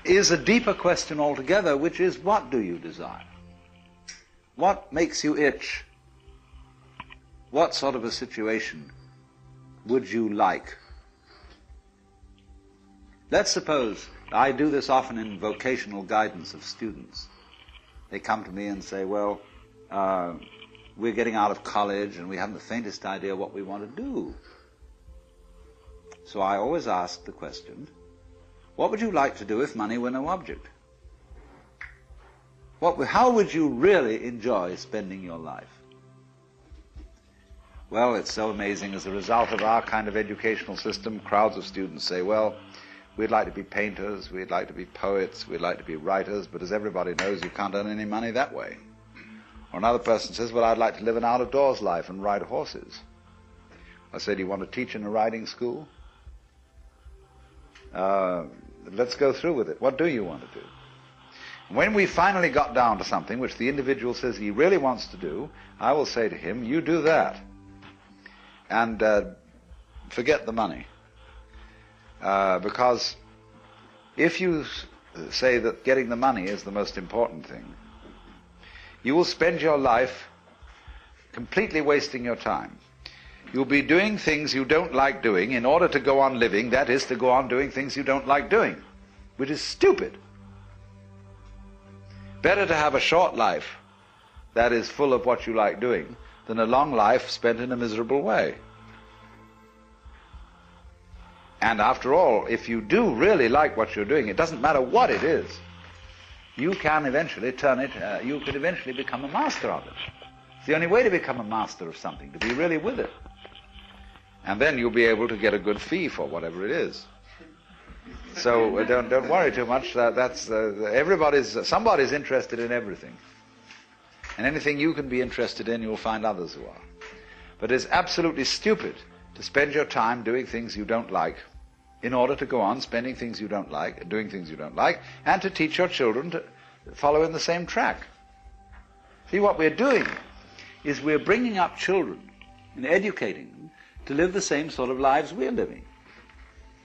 is a deeper question altogether, which is, what do you desire? What makes you itch? What sort of a situation would you like? Let's suppose, I do this often in vocational guidance of students. They come to me and say, well, we're getting out of college and we haven't the faintest idea what we want to do. So I always ask the question, what would you like to do if money were no object? How would you really enjoy spending your life? Well, it's so amazing. As a result of our kind of educational system, crowds of students say, well, we'd like to be painters, we'd like to be poets, we'd like to be writers, but as everybody knows, you can't earn any money that way. Or another person says, well, I'd like to live an out-of-doors life and ride horses. I say, do you want to teach in a riding school? Let's go through with it. What do you want to do? When we finally got down to something which the individual says he really wants to do, I will say to him, you do that. And forget the money. Because if you say that getting the money is the most important thing, you will spend your life completely wasting your time. You'll be doing things you don't like doing in order to go on living, that is, to go on doing things you don't like doing, which is stupid. Better to have a short life that is full of what you like doing than a long life spent in a miserable way. And after all, if you do really like what you're doing, it doesn't matter what it is, you can eventually turn it, you could eventually become a master of it. It's the only way to become a master of something, to be really with it. And then you'll be able to get a good fee for whatever it is. So don't worry too much. Somebody's interested in everything. And anything you can be interested in, you'll find others who are. But it's absolutely stupid to spend your time doing things you don't like in order to go on spending things you don't like, doing things you don't like, and to teach your children to follow in the same track. See, what we're doing is we're bringing up children and educating them to live the same sort of lives we're living,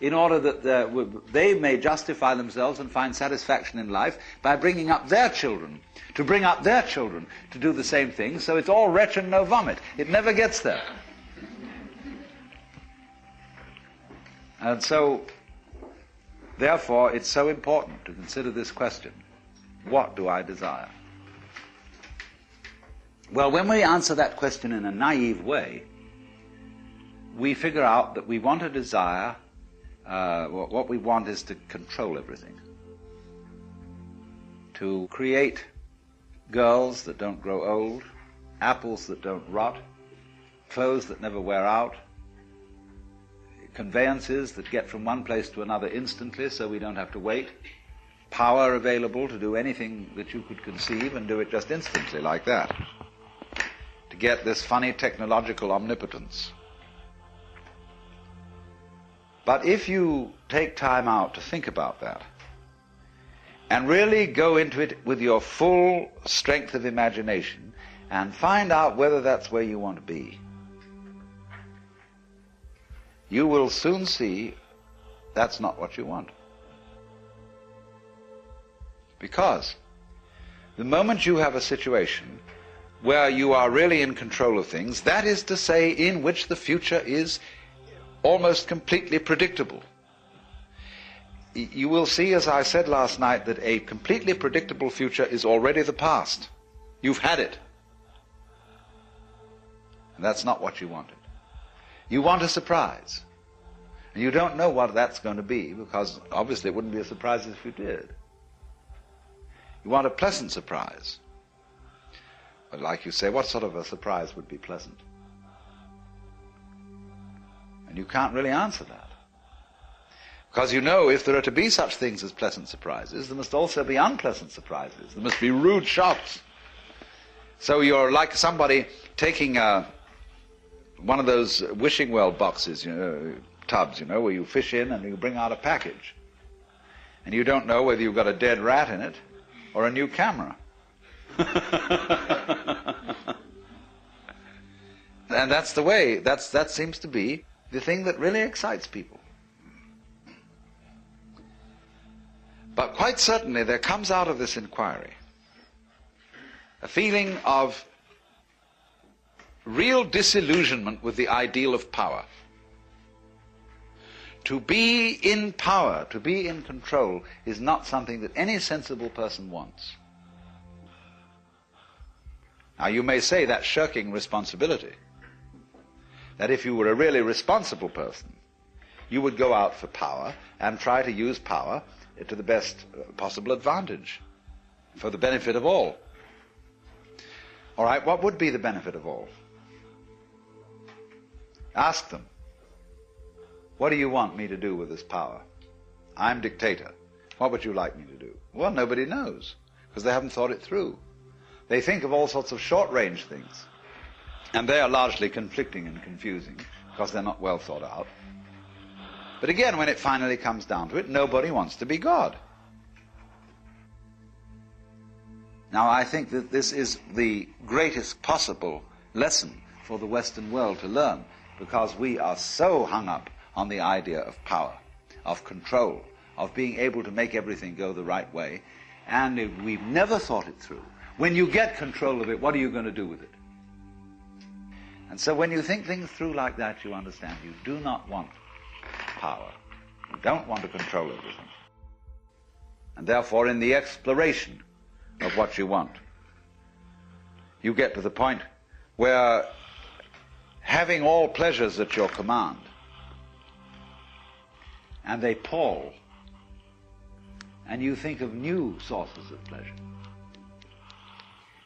in order that they may justify themselves and find satisfaction in life by bringing up their children, to bring up their children to do the same thing, so it's all retch and no vomit. It never gets there. And so, therefore, it's so important to consider this question, what do I desire? Well, when we answer that question in a naive way, we figure out that we want to desire, what we want is to control everything. To create girls that don't grow old, apples that don't rot, clothes that never wear out, conveyances that get from one place to another instantly so we don't have to wait, power available to do anything that you could conceive and do it just instantly like that. To get this funny technological omnipotence. But if you take time out to think about that and really go into it with your full strength of imagination and find out whether that's where you want to be, you will soon see that's not what you want. Because the moment you have a situation where you are really in control of things, that is to say, in which the future is almost completely predictable, you will see, as I said last night, that a completely predictable future is already the past. You've had it. And that's not what you wanted. You want a surprise. And you don't know what that's going to be, because obviously it wouldn't be a surprise if you did. You want a pleasant surprise. But like you say, what sort of a surprise would be pleasant? And you can't really answer that. Because you know, if there are to be such things as pleasant surprises, there must also be unpleasant surprises. There must be rude shocks. So you're like somebody taking one of those wishing well boxes, tubs, where you fish in and you bring out a package. And you don't know whether you've got a dead rat in it or a new camera. And that's the way, that seems to be the thing that really excites people. But quite certainly there comes out of this inquiry a feeling of real disillusionment with the ideal of power. To be in power, to be in control, is not something that any sensible person wants. Now you may say that's shirking responsibility. That if you were a really responsible person, you would go out for power and try to use power to the best possible advantage, for the benefit of all. All right, what would be the benefit of all? Ask them. What do you want me to do with this power? I'm dictator. What would you like me to do? Well, nobody knows, because they haven't thought it through. They think of all sorts of short-range things, and they are largely conflicting and confusing, because they're not well thought out. But again, when it finally comes down to it, nobody wants to be God. Now, I think that this is the greatest possible lesson for the Western world to learn, because we are so hung up on the idea of power, of control, of being able to make everything go the right way, and we've never thought it through. When you get control of it, what are you going to do with it? And so when you think things through like that, you understand you do not want power. You don't want to control everything. And therefore, in the exploration of what you want, you get to the point where having all pleasures at your command, and they pall, and you think of new sources of pleasure.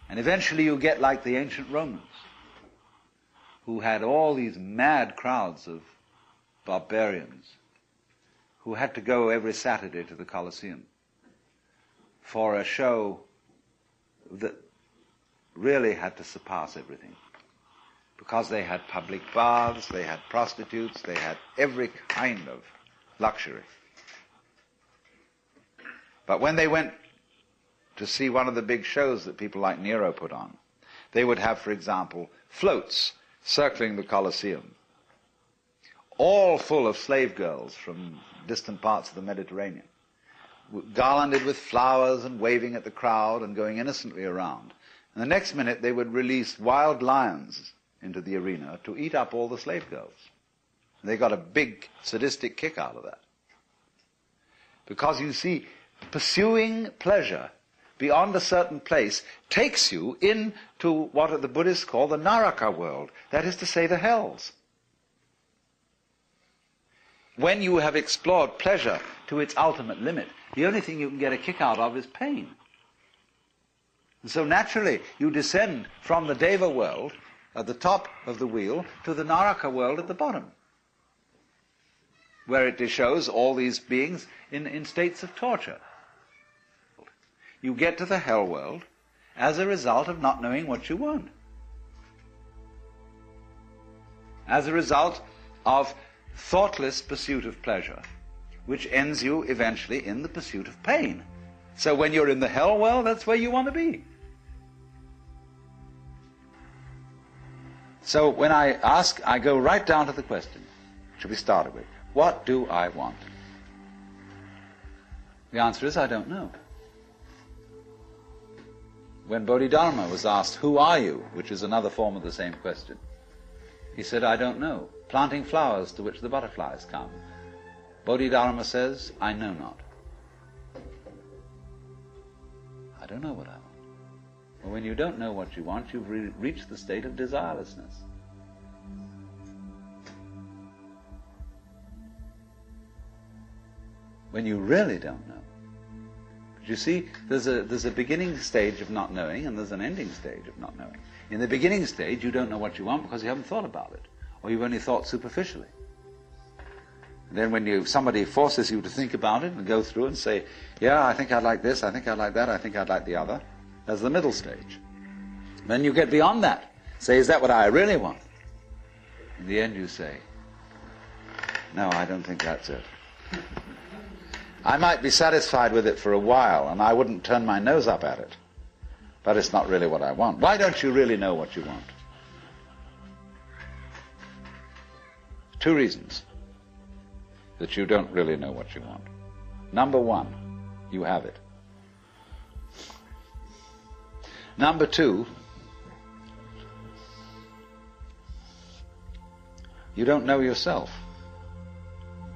And eventually you get like the ancient Romans, who had all these mad crowds of barbarians who had to go every Saturday to the Colosseum for a show that really had to surpass everything, because they had public baths, they had prostitutes, they had every kind of luxury. But when they went to see one of the big shows that people like Nero put on, they would have, for example, floats circling the Colosseum, all full of slave girls from distant parts of the Mediterranean, garlanded with flowers and waving at the crowd and going innocently around. And the next minute they would release wild lions into the arena to eat up all the slave girls. And they got a big sadistic kick out of that. Because you see, pursuing pleasure beyond a certain place takes you into what the Buddhists call the Naraka world, that is to say, the hells. When you have explored pleasure to its ultimate limit, the only thing you can get a kick out of is pain. And so naturally, you descend from the Deva world at the top of the wheel to the Naraka world at the bottom, where it shows all these beings in states of torture. You get to the hell world as a result of not knowing what you want, as a result of thoughtless pursuit of pleasure, which ends you eventually in the pursuit of pain. So when you're in the hell world, that's where you want to be. So when I ask, I go right down to the question, should we start with, what do I want? The answer is, I don't know. When Bodhidharma was asked, who are you, which is another form of the same question, he said, I don't know. Planting flowers to which the butterflies come. Bodhidharma says, I know not. I don't know what I want. Well, when you don't know what you want, you've reached the state of desirelessness. When you really don't know. But you see, there's a beginning stage of not knowing, and there's an ending stage of not knowing. In the beginning stage, you don't know what you want because you haven't thought about it, or you've only thought superficially. And then when somebody forces you to think about it and go through and say, yeah, I think I'd like this, I think I'd like that, I think I'd like the other, that's the middle stage. Then you get beyond that. Say, is that what I really want? In the end you say, no, I don't think that's it. I might be satisfied with it for a while, and I wouldn't turn my nose up at it, but it's not really what I want. Why don't you really know what you want? Two reasons that you don't really know what you want. Number one, You have it. Number two, you don't know yourself,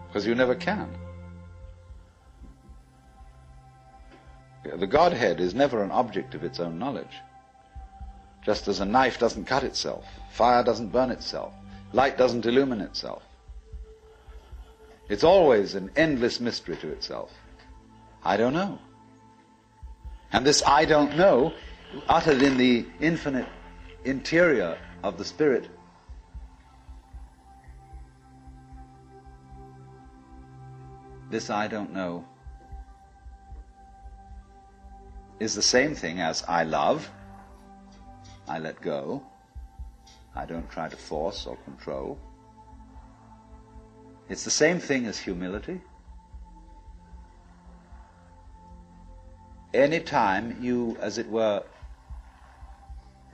because you never can. The Godhead is never an object of its own knowledge. Just as a knife doesn't cut itself, fire doesn't burn itself, light doesn't illumine itself. It's always an endless mystery to itself. I don't know. And this I don't know, uttered in the infinite interior of the spirit, this I don't know is the same thing as I love, I let go, I don't try to force or control. It's the same thing as humility. Any time you, as it were,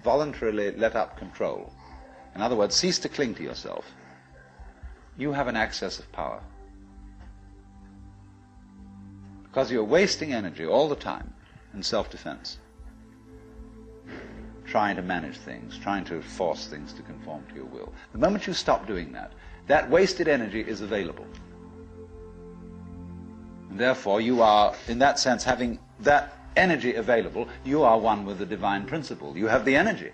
voluntarily let up control, in other words, cease to cling to yourself, you have an access of power. Because you're wasting energy all the time in self-defense, trying to manage things, trying to force things to conform to your will. The moment you stop doing that, that wasted energy is available. And therefore, you are, in that sense, having that energy available, you are one with the divine principle. You have the energy.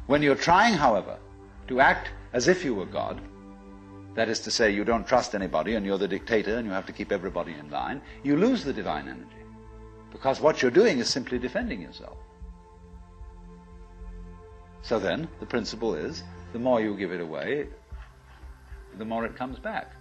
When you're trying, however, to act as if you were God, that is to say, you don't trust anybody and you're the dictator and you have to keep everybody in line, you lose the divine energy. Because what you're doing is simply defending yourself. So then, the principle is, the more you give it away, the more it comes back.